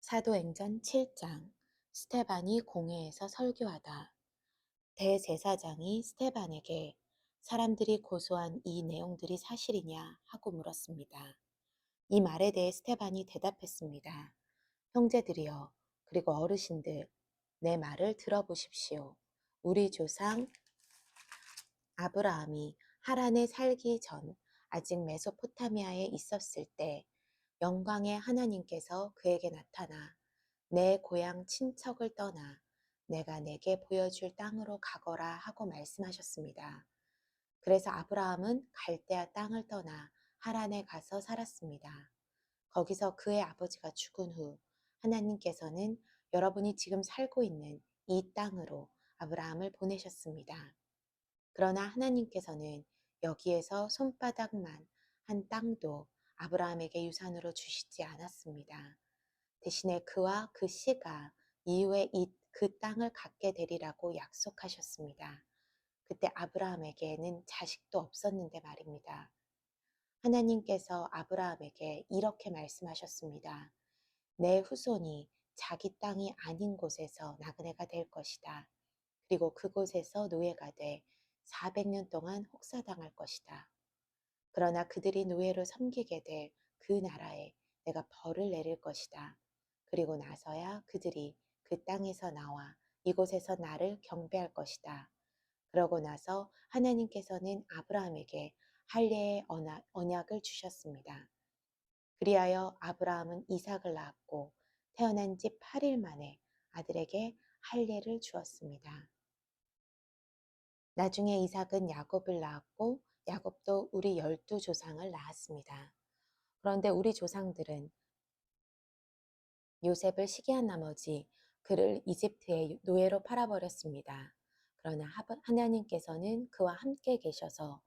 사도행전 7장. 스테반이 공회에서 설교하다. 대제사장이 스테반에게 사람들이 고소한 이 내용들이 사실이냐 하고 물었습니다. 이 말에 대해 스테반이 대답했습니다. 형제들이여, 그리고 어르신들, 내 말을 들어보십시오. 우리 조상 아브라함이 하란에 살기 전 아직 메소포타미아에 있었을 때 영광의 하나님께서 그에게 나타나 내 고향 친척을 떠나 내가 내게 보여줄 땅으로 가거라 하고 말씀하셨습니다. 그래서 아브라함은 갈대아 땅을 떠나 하란에 가서 살았습니다. 거기서 그의 아버지가 죽은 후 하나님께서는 여러분이 지금 살고 있는 이 땅으로 아브라함을 보내셨습니다. 그러나 하나님께서는 여기에서 손바닥만 한 땅도 아브라함에게 유산으로 주시지 않았습니다. 대신에 그와 그 씨가 이후에 그 땅을 갖게 되리라고 약속하셨습니다. 그때 아브라함에게는 자식도 없었는데 말입니다. 하나님께서 아브라함에게 이렇게 말씀하셨습니다. 내 후손이 자기 땅이 아닌 곳에서 나그네가 될 것이다. 그리고 그곳에서 노예가 돼 400년 동안 혹사당할 것이다. 그러나 그들이 노예로 섬기게 될 그 나라에 내가 벌을 내릴 것이다. 그리고 나서야 그들이 그 땅에서 나와 이곳에서 나를 경배할 것이다. 그러고 나서 하나님께서는 아브라함에게 할례의 언약을 주셨습니다. 그리하여 아브라함은 이삭을 낳았고 태어난 지 8일 만에 아들에게 할례를 주었습니다. 나중에 이삭은 야곱을 낳았고 야곱도 우리 12조상을 낳았습니다. 그런데 우리 조상들은 요셉을 시기한 나머지 그를 이집트에 노예로 팔아버렸습니다. 그러나 하나님께서는 그와 함께 계셔서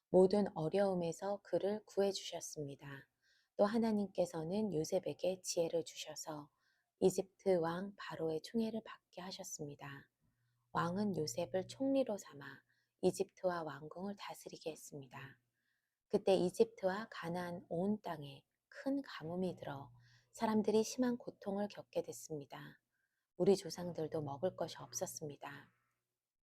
모든 어려움에서 그를 구해주셨습니다. 또 하나님께서는 요셉에게 지혜를 주셔서 이집트 왕 바로의 총애를 받게 하셨습니다. 왕은 요셉을 총리로 삼아 이집트와 왕궁을 다스리게 했습니다. 그때 이집트와 가나안 온 땅에 큰 가뭄이 들어 사람들이 심한 고통을 겪게 됐습니다. 우리 조상들도 먹을 것이 없었습니다.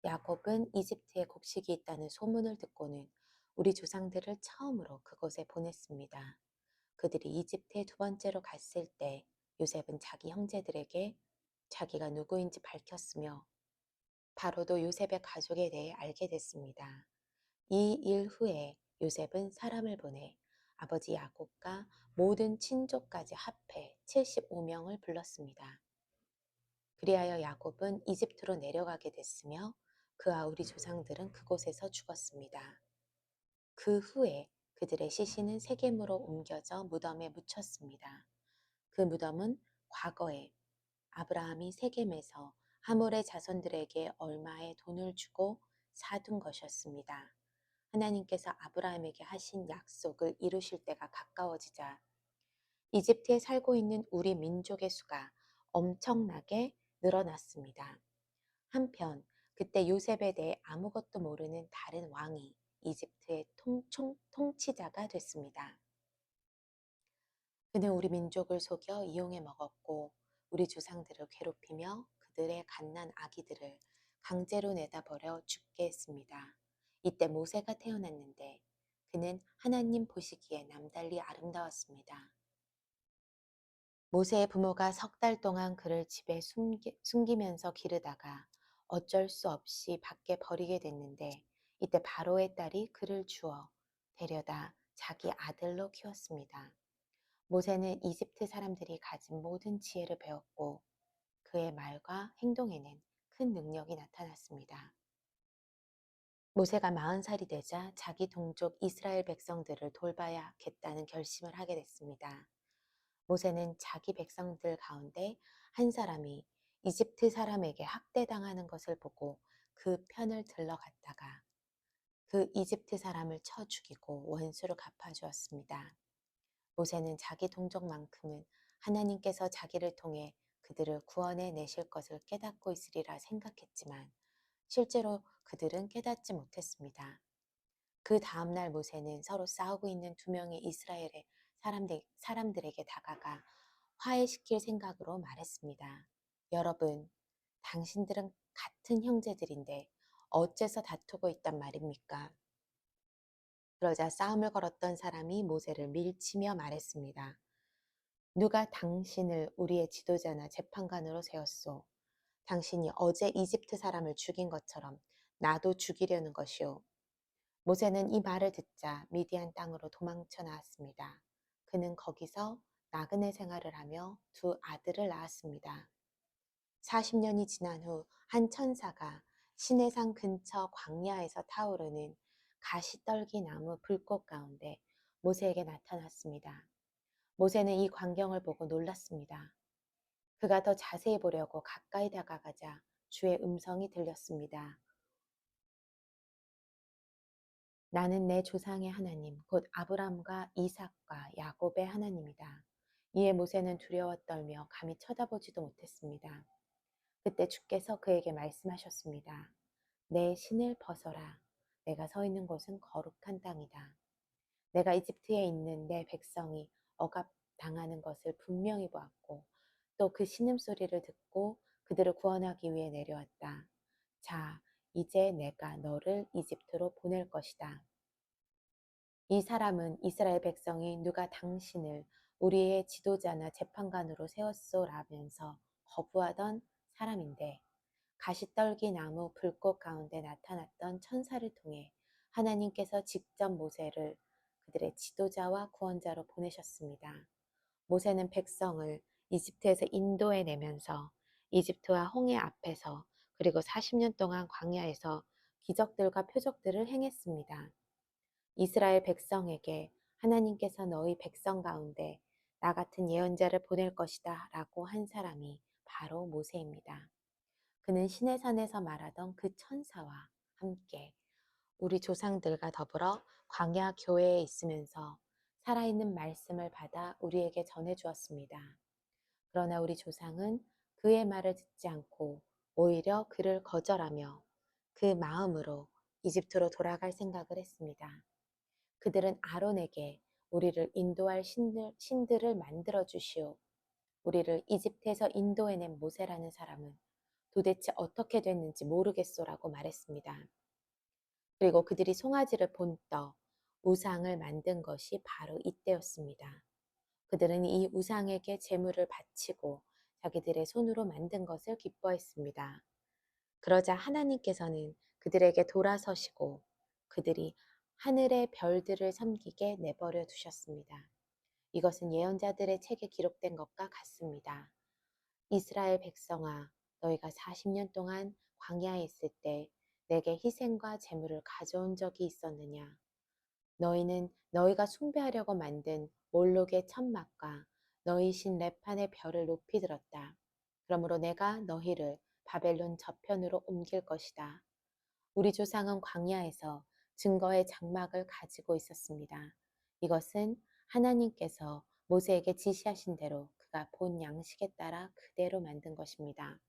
야곱은 이집트에 곡식이 있다는 소문을 듣고는 우리 조상들을 처음으로 그곳에 보냈습니다. 그들이 이집트에 두 번째로 갔을 때 요셉은 자기 형제들에게 자기가 누구인지 밝혔으며 바로도 요셉의 가족에 대해 알게 됐습니다. 이 일 후에 요셉은 사람을 보내 아버지 야곱과 모든 친족까지 합해 75명을 불렀습니다. 그리하여 야곱은 이집트로 내려가게 됐으며 그와 우리 조상들은 그곳에서 죽었습니다. 그 후에 그들의 시신은 세겜으로 옮겨져 무덤에 묻혔습니다. 그 무덤은 과거에 아브라함이 세겜에서 하몰의 자손들에게 얼마의 돈을 주고 사둔 것이었습니다. 하나님께서 아브라함에게 하신 약속을 이루실 때가 가까워지자 이집트에 살고 있는 우리 민족의 수가 엄청나게 늘어났습니다. 한편 그때 요셉에 대해 아무것도 모르는 다른 왕이 이집트의 통치자가 됐습니다. 그는 우리 민족을 속여 이용해 먹었고 우리 조상들을 괴롭히며 그들의 갓난 아기들을 강제로 내다버려 죽게 했습니다. 이때 모세가 태어났는데 그는 하나님 보시기에 남달리 아름다웠습니다. 모세의 부모가 석 달 동안 그를 집에 숨기면서 기르다가 어쩔 수 없이 밖에 버리게 됐는데 이때 바로의 딸이 그를 주어 데려다 자기 아들로 키웠습니다. 모세는 이집트 사람들이 가진 모든 지혜를 배웠고 그의 말과 행동에는 큰 능력이 나타났습니다. 모세가 40살이 되자 자기 동족 이스라엘 백성들을 돌봐야겠다는 결심을 하게 됐습니다. 모세는 자기 백성들 가운데 한 사람이 이집트 사람에게 학대당하는 것을 보고 그 편을 들러갔다가 그 이집트 사람을 쳐 죽이고 원수를 갚아주었습니다. 모세는 자기 동족만큼은 하나님께서 자기를 통해 그들을 구원해 내실 것을 깨닫고 있으리라 생각했지만 실제로 그들은 깨닫지 못했습니다. 그 다음날 모세는 서로 싸우고 있는 두 명의 이스라엘의 사람들에게 다가가 화해시킬 생각으로 말했습니다. 여러분, 당신들은 같은 형제들인데 어째서 다투고 있단 말입니까? 그러자 싸움을 걸었던 사람이 모세를 밀치며 말했습니다. 누가 당신을 우리의 지도자나 재판관으로 세웠소? 당신이 어제 이집트 사람을 죽인 것처럼 나도 죽이려는 것이오. 모세는 이 말을 듣자 미디안 땅으로 도망쳐 나왔습니다. 그는 거기서 나그네 생활을 하며 두 아들을 낳았습니다. 40년이 지난 후 한 천사가 시내산 근처 광야에서 타오르는 가시떨기 나무 불꽃 가운데 모세에게 나타났습니다. 모세는 이 광경을 보고 놀랐습니다. 그가 더 자세히 보려고 가까이 다가가자 주의 음성이 들렸습니다. 나는 내 조상의 하나님, 곧 아브람과 이삭과 야곱의 하나님이다. 이에 모세는 두려워 떨며 감히 쳐다보지도 못했습니다. 그때 주께서 그에게 말씀하셨습니다. 내 신을 벗어라. 내가 서 있는 곳은 거룩한 땅이다. 내가 이집트에 있는 내 백성이 억압당하는 것을 분명히 보았고 또 그 신음소리를 듣고 그들을 구원하기 위해 내려왔다. 자, 이제 내가 너를 이집트로 보낼 것이다. 이 사람은 이스라엘 백성이 누가 당신을 우리의 지도자나 재판관으로 세웠소라면서 거부하던 사람인데 가시떨기 나무 불꽃 가운데 나타났던 천사를 통해 하나님께서 직접 모세를 그들의 지도자와 구원자로 보내셨습니다. 모세는 백성을 이집트에서 인도해 내면서 이집트와 홍해 앞에서 그리고 40년 동안 광야에서 기적들과 표적들을 행했습니다. 이스라엘 백성에게 하나님께서 너희 백성 가운데 나 같은 예언자를 보낼 것이다 라고 한 사람이 바로 모세입니다. 그는 시내산에서 말하던 그 천사와 함께 우리 조상들과 더불어 광야 교회에 있으면서 살아있는 말씀을 받아 우리에게 전해 주었습니다. 그러나 우리 조상은 그의 말을 듣지 않고 오히려 그를 거절하며 그 마음으로 이집트로 돌아갈 생각을 했습니다. 그들은 아론에게 우리를 인도할 신들을 만들어 주시오. 우리를 이집트에서 인도해낸 모세라는 사람은 도대체 어떻게 됐는지 모르겠소라고 말했습니다. 그리고 그들이 송아지를 본떠 우상을 만든 것이 바로 이때였습니다. 그들은 이 우상에게 제물을 바치고 자기들의 손으로 만든 것을 기뻐했습니다. 그러자 하나님께서는 그들에게 돌아서시고 그들이 하늘의 별들을 섬기게 내버려 두셨습니다. 이것은 예언자들의 책에 기록된 것과 같습니다. 이스라엘 백성아, 너희가 40년 동안 광야에 있을 때 내게 희생과 제물을 가져온 적이 있었느냐? 너희는 너희가 숭배하려고 만든 몰록의 천막과 너희 신 레판의 별을 높이 들었다. 그러므로 내가 너희를 바벨론 저편으로 옮길 것이다. 우리 조상은 광야에서 증거의 장막을 가지고 있었습니다. 이것은 하나님께서 모세에게 지시하신 대로 그가 본 양식에 따라 그대로 만든 것입니다.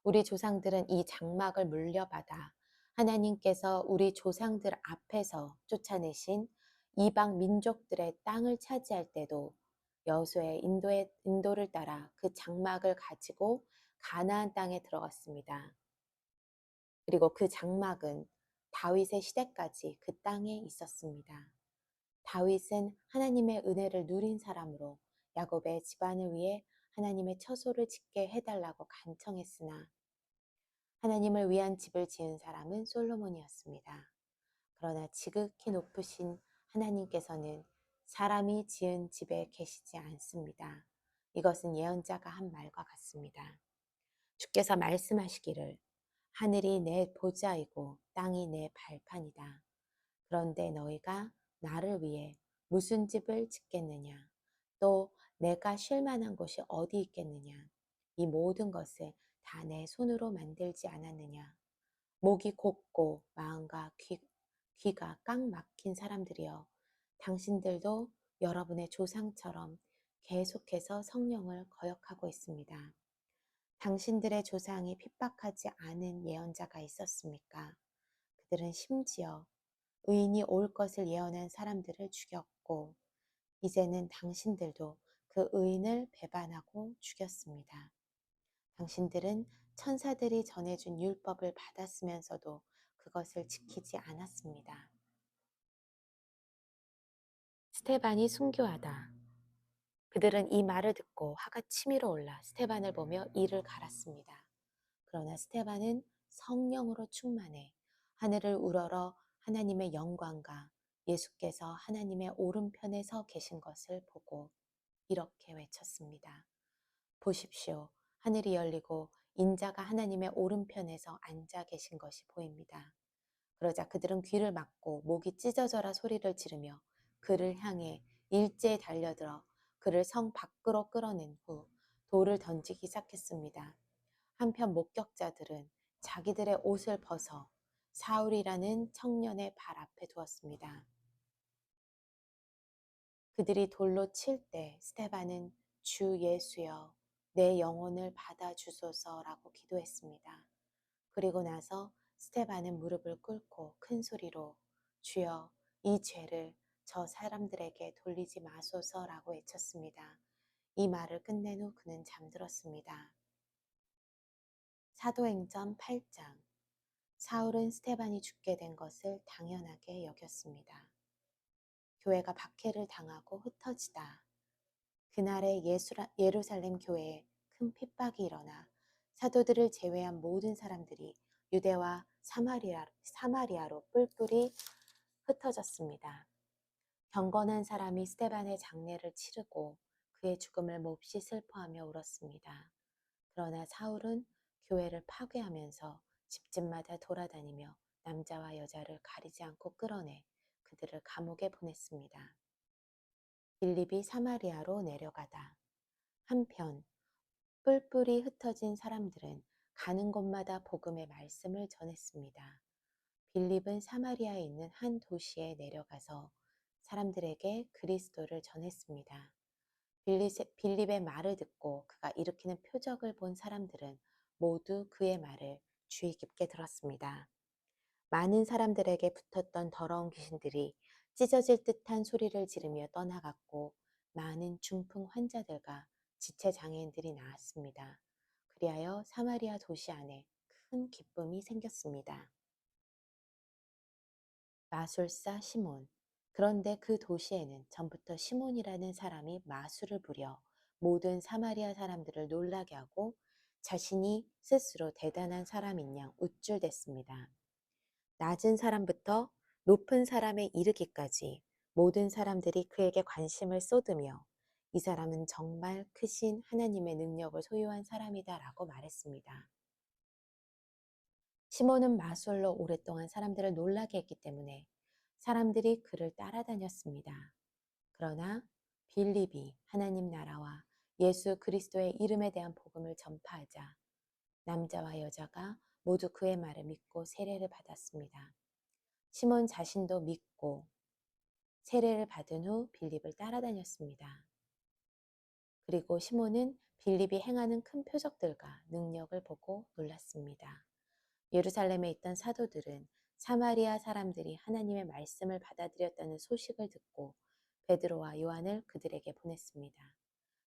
우리 조상들은 이 장막을 물려받아 하나님께서 우리 조상들 앞에서 쫓아내신 이방 민족들의 땅을 차지할 때도 여호수아의 인도를 따라 그 장막을 가지고 가나안 땅에 들어갔습니다. 그리고 그 장막은 다윗의 시대까지 그 땅에 있었습니다. 다윗은 하나님의 은혜를 누린 사람으로 야곱의 집안을 위해 하나님의 처소를 짓게 해달라고 간청했으나 하나님을 위한 집을 지은 사람은 솔로몬이었습니다. 그러나 지극히 높으신 하나님께서는 사람이 지은 집에 계시지 않습니다. 이것은 예언자가 한 말과 같습니다. 주께서 말씀하시기를 하늘이 내 보좌이고 땅이 내 발판이다. 그런데 너희가 나를 위해 무슨 집을 짓겠느냐? 또 내가 쉴 만한 곳이 어디 있겠느냐? 이 모든 것을 다 내 손으로 만들지 않았느냐? 목이 곧고 마음과 귀가 깡 막힌 사람들이여, 당신들도 여러분의 조상처럼 계속해서 성령을 거역하고 있습니다. 당신들의 조상이 핍박하지 않은 예언자가 있었습니까? 그들은 심지어 의인이 올 것을 예언한 사람들을 죽였고, 이제는 당신들도 그 의인을 배반하고 죽였습니다. 당신들은 천사들이 전해준 율법을 받았으면서도 그것을 지키지 않았습니다. 스테반이 순교하다. 그들은 이 말을 듣고 화가 치밀어 올라 스테반을 보며 이를 갈았습니다. 그러나 스테반은 성령으로 충만해 하늘을 우러러 하나님의 영광과 예수께서 하나님의 오른편에 서 계신 것을 보고 이렇게 외쳤습니다. 보십시오. 하늘이 열리고 인자가 하나님의 오른편에서 앉아 계신 것이 보입니다. 그러자 그들은 귀를 막고 목이 찢어져라 소리를 지르며 그를 향해 일제에 달려들어 그를 성 밖으로 끌어낸 후 돌을 던지기 시작했습니다. 한편 목격자들은 자기들의 옷을 벗어 사울이라는 청년의 발 앞에 두었습니다. 그들이 돌로 칠 때 스테반은 주 예수여 내 영혼을 받아주소서라고 기도했습니다. 그리고 나서 스테반은 무릎을 꿇고 큰 소리로 주여 이 죄를 저 사람들에게 돌리지 마소서라고 외쳤습니다. 이 말을 끝낸 후 그는 잠들었습니다. 사도행전 8장. 사울은 스테반이 죽게 된 것을 당연하게 여겼습니다. 교회가 박해를 당하고 흩어지다. 그날에 예루살렘 교회에 큰 핍박이 일어나 사도들을 제외한 모든 사람들이 유대와 사마리아로 뿔뿔이 흩어졌습니다. 경건한 사람이 스데반의 장례를 치르고 그의 죽음을 몹시 슬퍼하며 울었습니다. 그러나 사울은 교회를 파괴하면서 집집마다 돌아다니며 남자와 여자를 가리지 않고 끌어내 그들을 감옥에 보냈습니다. 빌립이 사마리아로 내려가다. 한편 뿔뿔이 흩어진 사람들은 가는 곳마다 복음의 말씀을 전했습니다. 빌립은 사마리아에 있는 한 도시에 내려가서 사람들에게 그리스도를 전했습니다. 빌립의 말을 듣고 그가 일으키는 표적을 본 사람들은 모두 그의 말을 주의 깊게 들었습니다. 많은 사람들에게 붙었던 더러운 귀신들이 찢어질 듯한 소리를 지르며 떠나갔고 많은 중풍 환자들과 지체 장애인들이 나았습니다. 그리하여 사마리아 도시 안에 큰 기쁨이 생겼습니다. 마술사 시몬. 그런데 그 도시에는 전부터 시몬이라는 사람이 마술을 부려 모든 사마리아 사람들을 놀라게 하고 자신이 스스로 대단한 사람인 양 우쭐댔습니다. 낮은 사람부터 높은 사람에 이르기까지 모든 사람들이 그에게 관심을 쏟으며 이 사람은 정말 크신 하나님의 능력을 소유한 사람이다라고 말했습니다. 시몬은 마술로 오랫동안 사람들을 놀라게 했기 때문에 사람들이 그를 따라다녔습니다. 그러나 빌립이 하나님 나라와 예수 그리스도의 이름에 대한 복음을 전파하자 남자와 여자가 모두 그의 말을 믿고 세례를 받았습니다. 시몬 자신도 믿고 세례를 받은 후 빌립을 따라다녔습니다. 그리고 시몬은 빌립이 행하는 큰 표적들과 능력을 보고 놀랐습니다. 예루살렘에 있던 사도들은 사마리아 사람들이 하나님의 말씀을 받아들였다는 소식을 듣고 베드로와 요한을 그들에게 보냈습니다.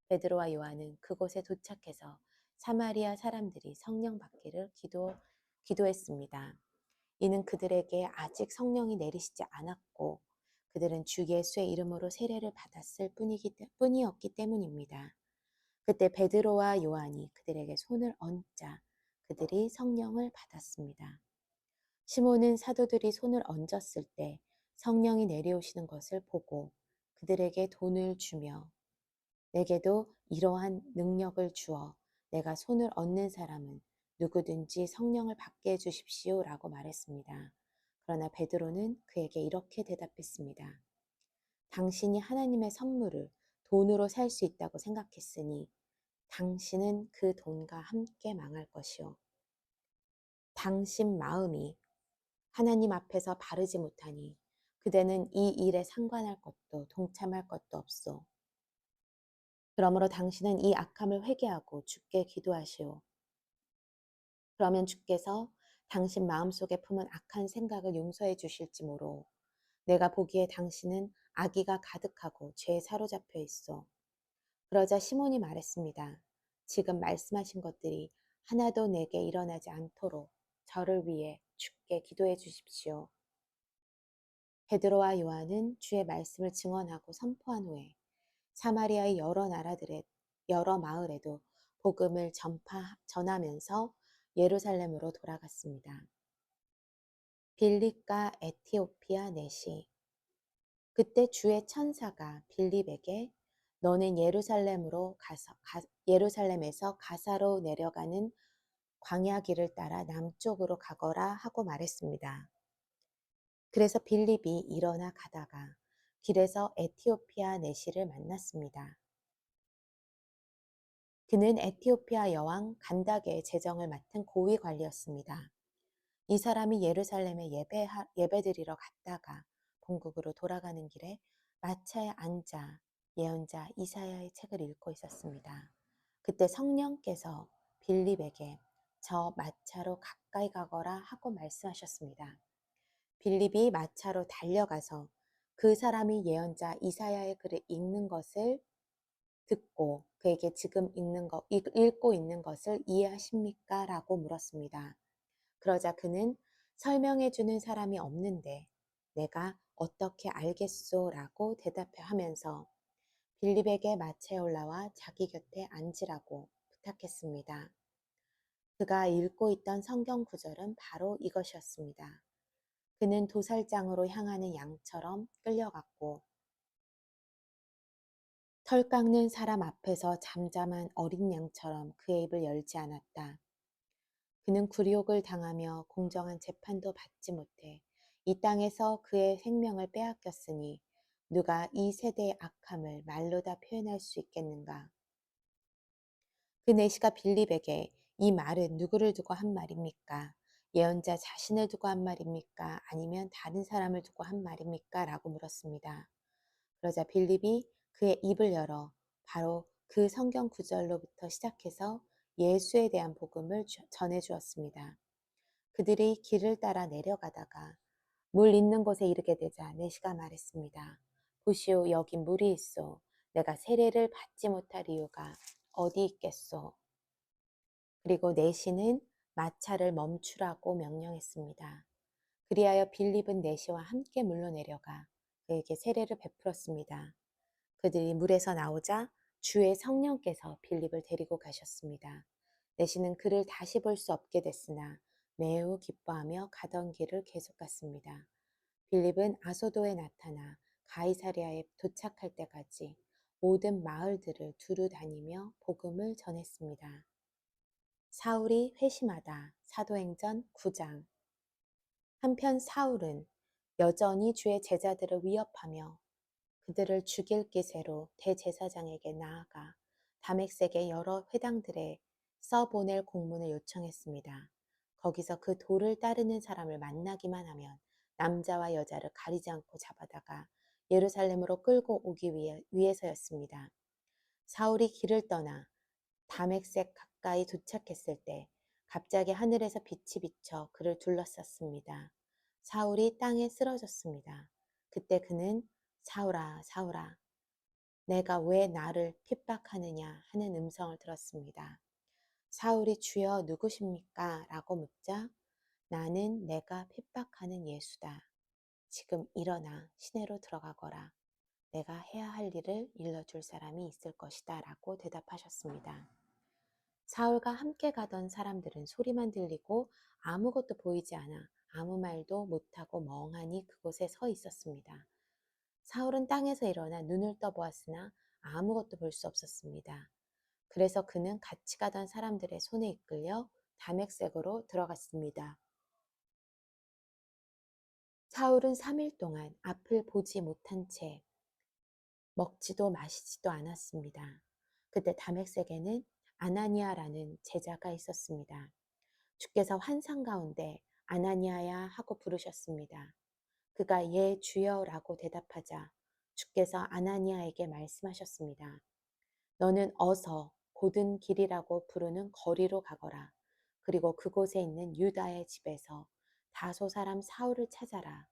베드로와 요한은 그곳에 도착해서 사마리아 사람들이 성령 받기를 기도했습니다. 이는 그들에게 아직 성령이 내리시지 않았고 그들은 주 예수의 이름으로 세례를 받았을 뿐이었기 때문입니다. 그때 베드로와 요한이 그들에게 손을 얹자 그들이 성령을 받았습니다. 시몬은 사도들이 손을 얹었을 때 성령이 내려오시는 것을 보고 그들에게 돈을 주며 내게도 이러한 능력을 주어 내가 손을 얹는 사람은 누구든지 성령을 받게 해주십시오 라고 말했습니다. 그러나 베드로는 그에게 이렇게 대답했습니다. 당신이 하나님의 선물을 돈으로 살 수 있다고 생각했으니 당신은 그 돈과 함께 망할 것이요. 당신 마음이 하나님 앞에서 바르지 못하니 그대는 이 일에 상관할 것도 동참할 것도 없소. 그러므로 당신은 이 악함을 회개하고 주께 기도하시오. 그러면 주께서 당신 마음속에 품은 악한 생각을 용서해 주실지 모로. 내가 보기에 당신은 악의가 가득하고 죄에 사로잡혀 있어. 그러자 시몬이 말했습니다. 지금 말씀하신 것들이 하나도 내게 일어나지 않도록 저를 위해 주께 기도해 주십시오. 베드로와 요한은 주의 말씀을 증언하고 선포한 후에 사마리아의 여러 마을에도 복음을 전하면서 예루살렘으로 돌아갔습니다. 빌립과 에티오피아 내시. 그때 주의 천사가 빌립에게 너는 예루살렘에서 가사로 내려가는 광야 길을 따라 남쪽으로 가거라 하고 말했습니다. 그래서 빌립이 일어나 가다가 길에서 에티오피아 내시를 만났습니다. 그는 에티오피아 여왕 간다게의 재정을 맡은 고위 관리였습니다. 이 사람이 예루살렘에 예배드리러 갔다가 본국으로 돌아가는 길에 마차에 앉아 예언자 이사야의 책을 읽고 있었습니다. 그때 성령께서 빌립에게 저 마차로 가까이 가거라 하고 말씀하셨습니다. 빌립이 마차로 달려가서 그 사람이 예언자 이사야의 글을 읽는 것을 듣고 그에게 지금 읽고 있는 것을 이해하십니까? 라고 물었습니다. 그러자 그는 설명해 주는 사람이 없는데 내가 어떻게 알겠소? 라고 대답하면서 빌립에게 마차에 올라와 자기 곁에 앉으라고 부탁했습니다. 그가 읽고 있던 성경 구절은 바로 이것이었습니다. 그는 도살장으로 향하는 양처럼 끌려갔고 털 깎는 사람 앞에서 잠잠한 어린 양처럼 그의 입을 열지 않았다. 그는 굴욕을 당하며 공정한 재판도 받지 못해 이 땅에서 그의 생명을 빼앗겼으니 누가 이 세대의 악함을 말로 다 표현할 수 있겠는가? 그 내시가 빌립에게 이 말은 누구를 두고 한 말입니까? 예언자 자신을 두고 한 말입니까? 아니면 다른 사람을 두고 한 말입니까? 라고 물었습니다. 그러자 빌립이 그의 입을 열어 바로 그 성경 구절로부터 시작해서 예수에 대한 복음을 전해 주었습니다. 그들이 길을 따라 내려가다가 물 있는 곳에 이르게 되자 내시가 말했습니다. 보시오, 여기 물이 있소. 내가 세례를 받지 못할 이유가 어디 있겠소. 그리고 내시는 마차를 멈추라고 명령했습니다. 그리하여 빌립은 내시와 함께 물로 내려가 그에게 세례를 베풀었습니다. 그들이 물에서 나오자 주의 성령께서 빌립을 데리고 가셨습니다. 내시는 그를 다시 볼 수 없게 됐으나 매우 기뻐하며 가던 길을 계속 갔습니다. 빌립은 아소도에 나타나 가이사랴에 도착할 때까지 모든 마을들을 두루 다니며 복음을 전했습니다. 사울이 회심하다. 사도행전 9장. 한편 사울은 여전히 주의 제자들을 위협하며 그들을 죽일 기세로 대제사장에게 나아가 다맥색의 여러 회당들에 써보낼 공문을 요청했습니다. 거기서 그 도를 따르는 사람을 만나기만 하면 남자와 여자를 가리지 않고 잡아다가 예루살렘으로 끌고 오기 위해서였습니다. 사울이 길을 떠나 다맥색 가까이 도착했을 때 갑자기 하늘에서 빛이 비쳐 그를 둘러쌌습니다. 사울이 땅에 쓰러졌습니다. 그때 그는 사울아, 사울아, 내가 왜 나를 핍박하느냐 하는 음성을 들었습니다. 사울이 주여 누구십니까? 라고 묻자 나는 내가 핍박하는 예수다. 지금 일어나 시내로 들어가거라. 내가 해야 할 일을 일러줄 사람이 있을 것이다. 라고 대답하셨습니다. 사울과 함께 가던 사람들은 소리만 들리고 아무것도 보이지 않아 아무 말도 못하고 멍하니 그곳에 서 있었습니다. 사울은 땅에서 일어나 눈을 떠보았으나 아무것도 볼 수 없었습니다. 그래서 그는 같이 가던 사람들의 손에 이끌려 다맥색으로 들어갔습니다. 사울은 3일 동안 앞을 보지 못한 채 먹지도 마시지도 않았습니다. 그때 다맥색에는 아나니아라는 제자가 있었습니다. 주께서 환상 가운데 아나니아야 하고 부르셨습니다. 그가 예 주여라고 대답하자 주께서 아나니아에게 말씀하셨습니다. 너는 어서 곧은 길이라고 부르는 거리로 가거라. 그리고 그곳에 있는 유다의 집에서 다소 사람 사울을 찾아라.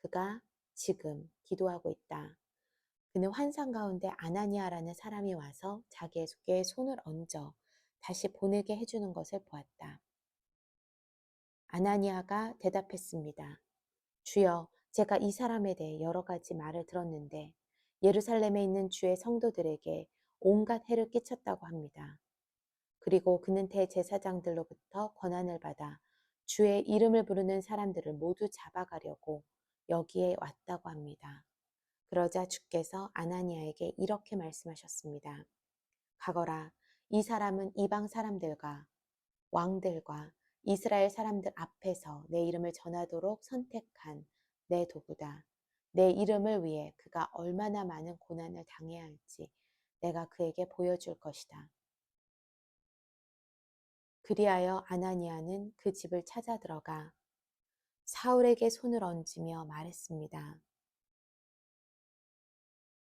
그가 지금 기도하고 있다. 그는 환상 가운데 아나니아라는 사람이 와서 자기에게 손을 얹어 다시 보내게 해주는 것을 보았다. 아나니아가 대답했습니다. 주여, 제가 이 사람에 대해 여러 가지 말을 들었는데 예루살렘에 있는 주의 성도들에게 온갖 해를 끼쳤다고 합니다. 그리고 그는 대제사장들로부터 권한을 받아 주의 이름을 부르는 사람들을 모두 잡아가려고 여기에 왔다고 합니다. 그러자 주께서 아나니아에게 이렇게 말씀하셨습니다. 가거라, 이 사람은 이방 사람들과 왕들과 이스라엘 사람들 앞에서 내 이름을 전하도록 선택한 내 도구다. 내 이름을 위해 그가 얼마나 많은 고난을 당해야 할지 내가 그에게 보여줄 것이다. 그리하여 아나니아는 그 집을 찾아 들어가 사울에게 손을 얹으며 말했습니다.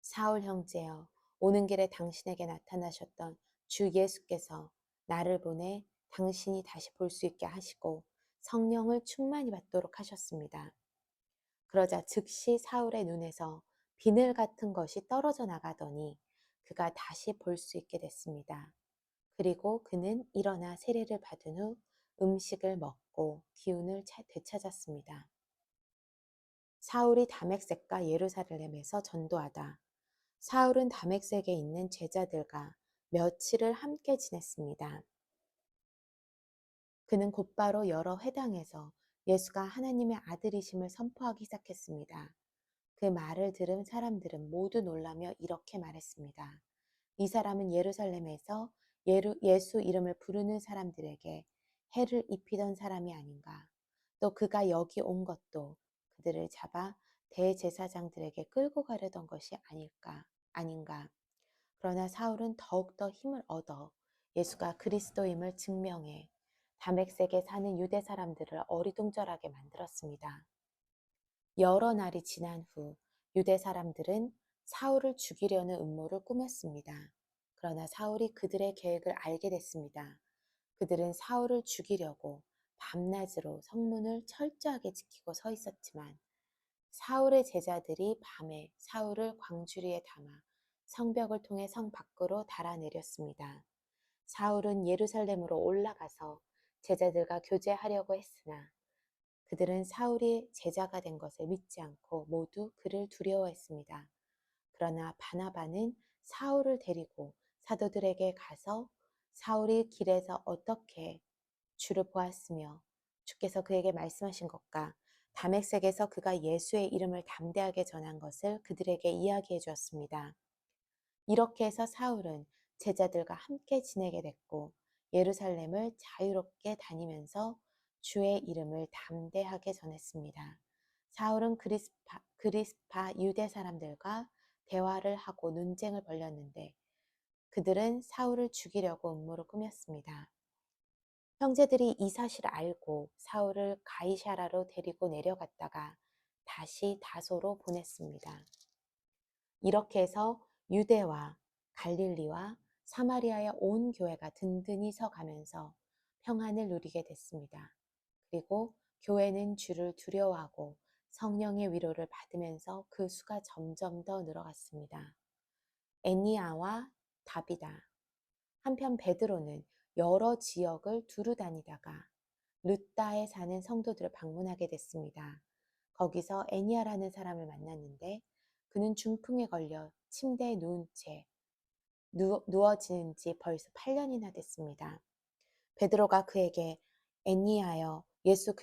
사울 형제여, 오는 길에 당신에게 나타나셨던 주 예수께서 나를 보내 당신이 다시 볼 수 있게 하시고 성령을 충만히 받도록 하셨습니다. 그러자 즉시 사울의 눈에서 비늘 같은 것이 떨어져 나가더니 그가 다시 볼 수 있게 됐습니다. 그리고 그는 일어나 세례를 받은 후 음식을 먹고 기운을 되찾았습니다. 사울이 다맥색과 예루살렘에서 전도하다. 사울은 다맥색에 있는 제자들과 며칠을 함께 지냈습니다. 그는 곧바로 여러 회당에서 예수가 하나님의 아들이심을 선포하기 시작했습니다. 그 말을 들은 사람들은 모두 놀라며 이렇게 말했습니다. 이 사람은 예루살렘에서 예수 이름을 부르는 사람들에게 해를 입히던 사람이 아닌가. 또 그가 여기 온 것도 그들을 잡아 대제사장들에게 끌고 가려던 것이 아닌가. 그러나 사울은 더욱더 힘을 얻어 예수가 그리스도임을 증명해 다맥색에 사는 유대 사람들을 어리둥절하게 만들었습니다. 여러 날이 지난 후 유대 사람들은 사울을 죽이려는 음모를 꾸몄습니다. 그러나 사울이 그들의 계획을 알게 됐습니다. 그들은 사울을 죽이려고 밤낮으로 성문을 철저하게 지키고 서 있었지만 사울의 제자들이 밤에 사울을 광주리에 담아 성벽을 통해 성 밖으로 달아내렸습니다. 사울은 예루살렘으로 올라가서 제자들과 교제하려고 했으나 그들은 사울이 제자가 된 것을 믿지 않고 모두 그를 두려워했습니다. 그러나 바나바는 사울을 데리고 사도들에게 가서 사울이 길에서 어떻게 주를 보았으며 주께서 그에게 말씀하신 것과 다맥색에서 그가 예수의 이름을 담대하게 전한 것을 그들에게 이야기해 주었습니다. 이렇게 해서 사울은 제자들과 함께 지내게 됐고 예루살렘을 자유롭게 다니면서 주의 이름을 담대하게 전했습니다. 사울은 그리스파 유대 사람들과 대화를 하고 논쟁을 벌였는데 그들은 사울을 죽이려고 음모를 꾸몄습니다. 형제들이 이 사실을 알고 사울을 가이사라로 데리고 내려갔다가 다시 다소로 보냈습니다. 이렇게 해서 유대와 갈릴리와 사마리아의 온 교회가 든든히 서가면서 평안을 누리게 됐습니다. 그리고 교회는 주를 두려워하고 성령의 위로를 받으면서 그 수가 점점 더 늘어갔습니다. 애니아와 다비다. 한편 베드로는 여러 지역을 두루 다니다가 르따에 사는 성도들을 방문하게 됐습니다. 거기서 애니아라는 사람을 만났는데 그는 중풍에 걸려 침대에 누운 채 누워지는 지 벌써 8년이나 됐습니다. 베드로가 그에게 애니하여 예수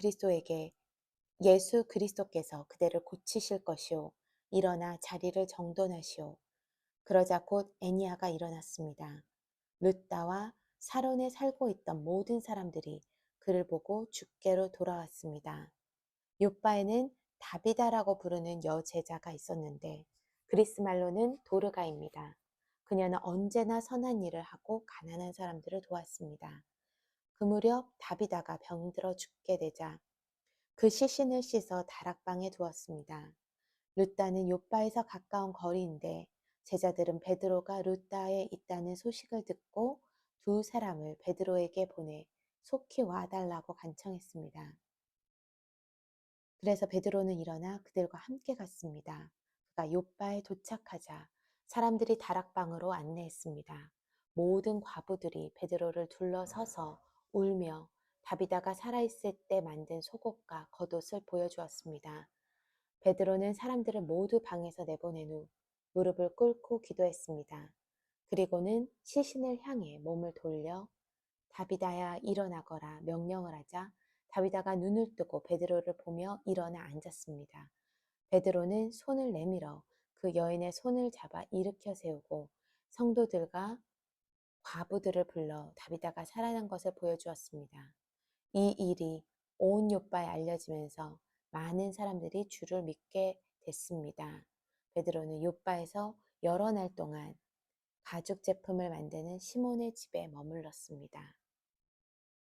그리스도께서 그대를 고치실 것이요 일어나 자리를 정돈하시오. 그러자 곧 애니아가 일어났습니다. 르따와 사론에 살고 있던 모든 사람들이 그를 보고 주께로 돌아왔습니다. 요바에는 다비다라고 부르는 여제자가 있었는데 그리스 말로는 도르가입니다. 그녀는 언제나 선한 일을 하고 가난한 사람들을 도왔습니다. 그 무렵 다비다가 병들어 죽게 되자 그 시신을 씻어 다락방에 두었습니다. 룻다는 요바에서 가까운 거리인데 제자들은 베드로가 룻다에 있다는 소식을 듣고 두 사람을 베드로에게 보내 속히 와달라고 간청했습니다. 그래서 베드로는 일어나 그들과 함께 갔습니다. 그가 요바에 도착하자 사람들이 다락방으로 안내했습니다. 모든 과부들이 베드로를 둘러서서 울며 다비다가 살아있을 때 만든 속옷과 겉옷을 보여주었습니다. 베드로는 사람들을 모두 방에서 내보낸 후 무릎을 꿇고 기도했습니다. 그리고는 시신을 향해 몸을 돌려 다비다야 일어나거라 명령을 하자 다비다가 눈을 뜨고 베드로를 보며 일어나 앉았습니다. 베드로는 손을 내밀어 그 여인의 손을 잡아 일으켜 세우고 성도들과 과부들을 불러 다비다가 살아난 것을 보여주었습니다. 이 일이 온 요바에 알려지면서 많은 사람들이 주를 믿게 됐습니다. 베드로는 요바에서 여러 날 동안 가죽 제품을 만드는 시몬의 집에 머물렀습니다.